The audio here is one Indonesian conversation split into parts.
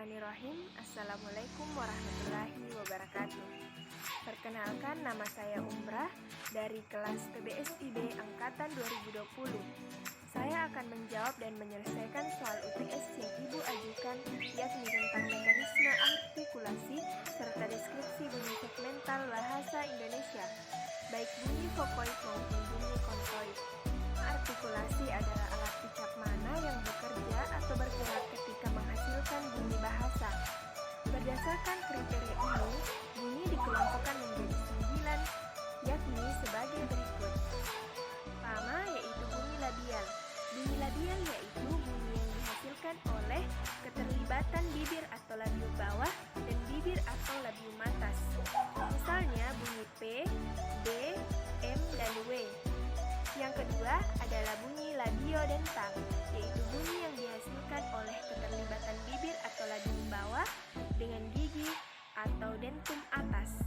Bismillahirrahmanirrahim. Assalamualaikum warahmatullahi wabarakatuh. Perkenalkan, nama saya Umrah dari kelas PBSIB Angkatan 2020. Saya akan menjawab dan menyelesaikan soal UTS yang Ibu ajukan, yakni tentang mekanisme artikulasi serta deskripsi bunyi segmental bahasa Indonesia, baik bunyi vokoid maupun bunyi konsoid. Artikulasi adalah alat ucap mana yang bekerja atau bergerak ketika menghasilkan bunyi bahasa. Berdasarkan kriteria ini, bunyi dikelompokkan menjadi 9, yakni sebagai berikut. Pertama, yaitu bunyi labial. Bunyi labial yaitu bunyi yang dihasilkan oleh keterlibatan bibir atau labium bawah dan bibir atau labium atas. Misalnya bunyi P, D, M, dan W. Yang kedua adalah bunyi labiodental, yaitu bunyi yang dihasilkan oleh keterlibatan bibir atau labium bawah dengan gigi atau dentum atas.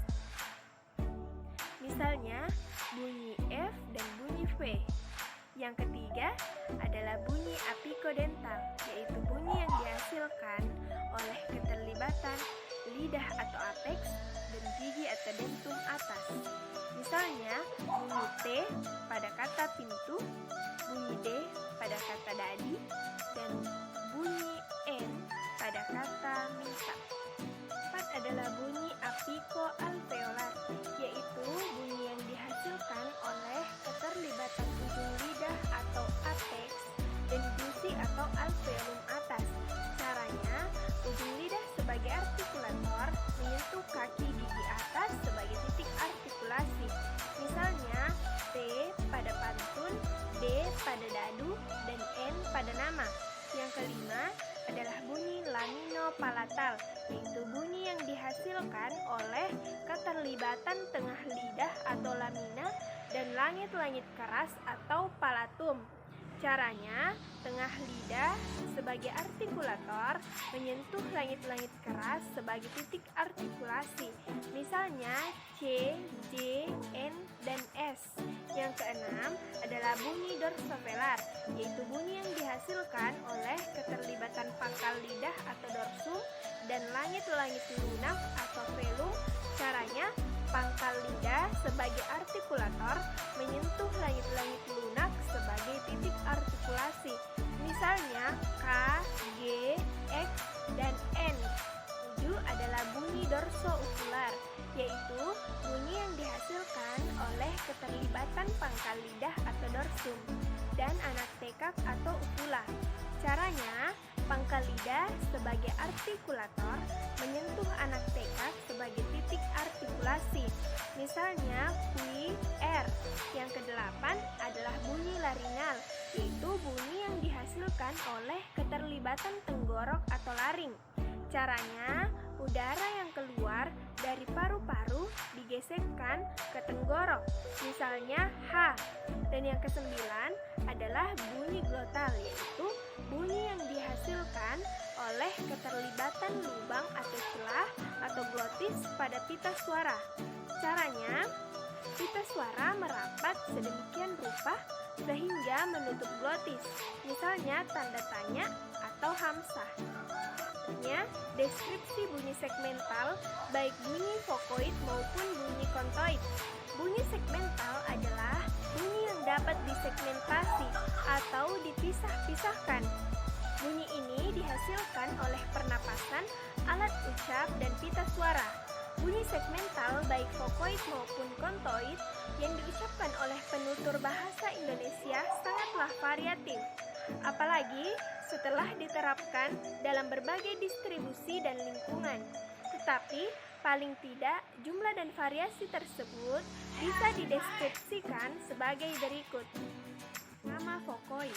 Misalnya bunyi F dan bunyi V. Yang ketiga adalah bunyi apikodental, yaitu bunyi yang dihasilkan oleh keterlibatan lidah atau apex dan gigi atau dentum atas. Misalnya bunyi T pada kata pintu, bunyi D pada kata dadi, dan bunyi N pada kata minta. Empat adalah bunyi apikoalveolar, yaitu bunyi yang dihasilkan oleh keterlibatan ujung lidah atau apex dan gusi atau alveolum atas. Caranya, ujung lidah sebagai artikulator menyentuh kaki gigi atas sebagai titik artikulasi. Misalnya T pada pantun, D pada dadu, dan N pada nama. Yang kelima adalah bunyi laminopalatal, yaitu bunyi yang dihasilkan oleh keterlibatan tengah lidah atau lamina dan langit-langit keras atau palatum. Caranya, tengah lidah sebagai artikulator menyentuh langit-langit keras sebagai titik artikulasi. Misalnya C, J, N, dan S. Yang keenam adalah bunyi dorsovelar, yaitu bunyi yang dihasilkan oleh keterlibatan pangkal lidah atau dorsum dan langit-langit lunak atau velum. Caranya, pangkal lidah sebagai artikulator menyentuh langit-langit lunak sebagai titik artikulasi. Misalnya K, G, X, dan N. 7 adalah bunyi dorsouvular, yaitu bunyi yang dihasilkan oleh keterlibatan pangkal lidah atau dorsum dan anak tekak atau uvula. Caranya, pangkal lidah sebagai artikulator menyentuh anak tekak sebagai titik artikulasi. Misalnya Q, R. Yang kedelapan adalah bunyi laringal, yaitu bunyi yang dihasilkan oleh keterlibatan tenggorok atau laring. Caranya, udara yang keluar dari paru-paru digesekkan ke tenggorok, misalnya H. Dan yang kesembilan adalah bunyi glotal, yaitu bunyi yang dihasilkan oleh keterlibatan lubang atau celah atau glotis pada pita suara. Caranya, pita suara merapat sedemikian rupa sehingga menutup glotis, misalnya tanda tanya atau hamzah. Deskripsi bunyi segmental, baik bunyi vokoid maupun bunyi kontoid. Bunyi segmental adalah bunyi yang dapat disegmentasi atau dipisah-pisahkan. Bunyi ini dihasilkan oleh pernapasan, alat ucap, dan pita suara. Bunyi segmental baik vokoid maupun kontoid yang diucapkan oleh penutur bahasa Indonesia sangatlah variatif. Apalagi setelah diterapkan dalam berbagai distribusi dan lingkungan. Tetapi, paling tidak jumlah dan variasi tersebut bisa dideskripsikan sebagai berikut. Nama vokoid.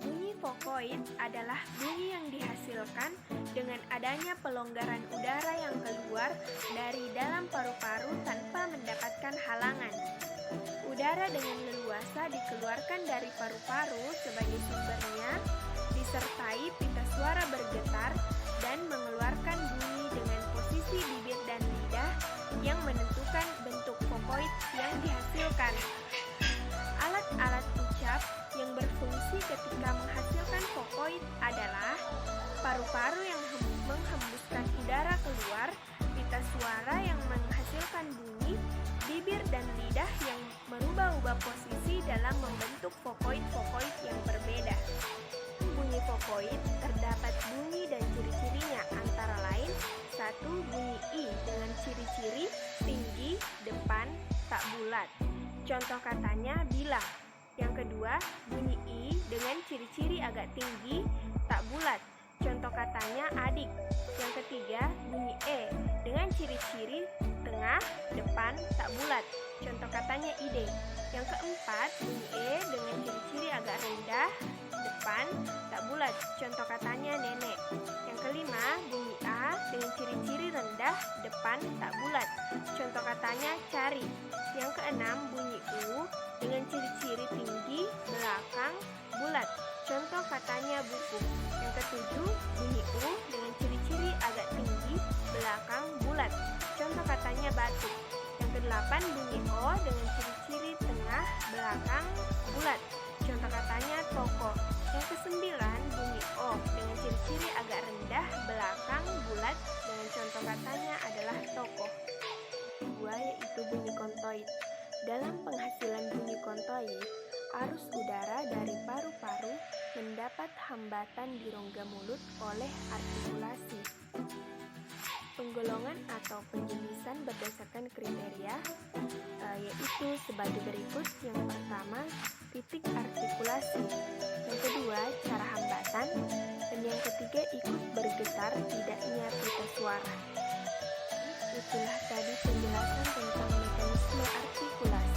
Bunyi vokoid adalah bunyi yang dihasilkan dengan adanya pelonggaran udara yang keluar dari dalam paru-paru tanpa mendapatkan halangan. Udara dengan leluasa dikeluarkan dari paru-paru sebagai sumbernya, disertai pita suara bergetar dan mengeluarkan bunyi dengan posisi bibir dan lidah yang menentukan bentuk vokoid yang dihasilkan. Alat-alat ucap yang berfungsi ketika menghasilkan vokoid adalah paru-paru yang menghembus posisi dalam membentuk vokoid-vokoid yang berbeda. Bunyi vokoid terdapat bunyi dan ciri-cirinya, antara lain: 1. Bunyi I dengan ciri-ciri tinggi, depan, tak bulat. Contoh katanya bila. Yang kedua, bunyi I dengan ciri-ciri agak tinggi, tak bulat. Contoh katanya adik. Yang ketiga, bunyi E dengan ciri-ciri tengah, depan, tak bulat. Contoh katanya ide. Yang keempat, bunyi E dengan ciri-ciri agak rendah, depan, tak bulat. Contoh katanya nenek. Yang kelima, bunyi A dengan ciri-ciri rendah, depan, tak bulat. Contoh katanya cari. Yang keenam, bunyi U dengan ciri-ciri tinggi, belakang, bulat. Contoh katanya buku. Yang ketujuh, bunyi U dengan ciri-ciri agak tinggi, belakang, bulat. Contoh katanya batu. Yang kedelapan, bunyi O dengan ciri-ciri tengah, belakang, bulat. Contoh katanya toko. Yang kesembilan, bunyi O dengan ciri-ciri agak rendah, belakang, bulat. Dengan contoh katanya adalah toko. Kedua, yaitu bunyi kontoid. Dalam penghasilan bunyi kontoid, arus udara dari paru-paru mendapat hambatan di rongga mulut oleh artikulasi. Penggolongan atau penjelasan berdasarkan kriteria yaitu sebagai berikut. Yang pertama, titik artikulasi. Yang kedua, cara hambatan. Dan yang ketiga, ikut bergetar tidaknya pita suara. Itulah tadi penjelasan tentang mekanisme artikulasi.